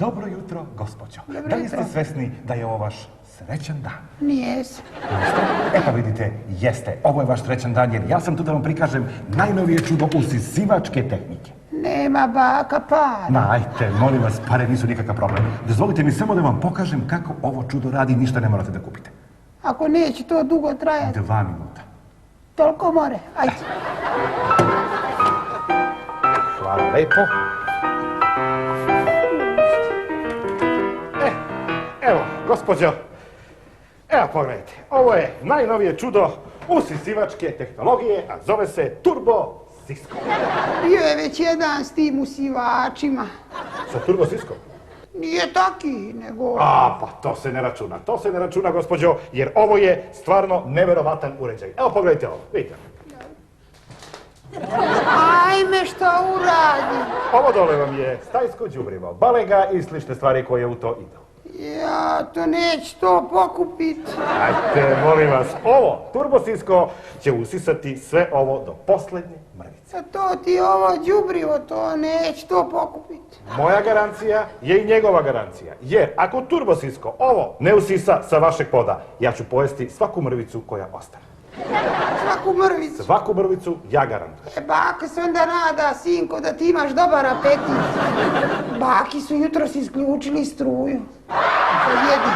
Dobro jutro, gospođo. Da li ste svesni da je ovo vaš srećan dan? Nijesam. E pa vidite, jeste. Ovo je vaš srećan dan jer ja sam tu da vam prikažem najnovije čudo usisivačke tehnike. Nema baka para. Ajte, molim vas, pare nisu nikakav problem. Dozvolite mi samo da vam pokažem kako ovo čudo radi, ništa ne morate da kupite. Ako neće to dugo trajati. 2 minuta. Toliko more, ajde. Hvala lepo. Evo, gospođo, evo pogledajte, ovo je najnovije čudo usisivačke tehnologije, a zove se Turbo Sisko. Bio je već jedan s tim usivačima. Sa Turbo Siskom? Nije taki, nego... Pa to se ne računa, gospođo, jer ovo je stvarno neverovatan uređaj. Evo pogledajte ovo, vidite. Ajme, šta uradi? Ovo dole vam je stajsko đubrivo, balega i slične stvari koje u to idu. Ja to neću to pokupit. Ajte, molim vas, ovo Turbo Sisko će usisati sve ovo do posljednje mrvice. A to ti ovo đubrivo, to neću to pokupit. Moja garancija je i njegova garancija, jer ako Turbo Sisko ovo ne usisa sa vašeg poda, ja ću pojesti svaku mrvicu koja ostane. Svaku mrvicu? Svaku mrvicu ja garantujem. Baka se onda nada, sinko, da ti imaš dobar apetit. Baki su jutros isključili struju. To jedi.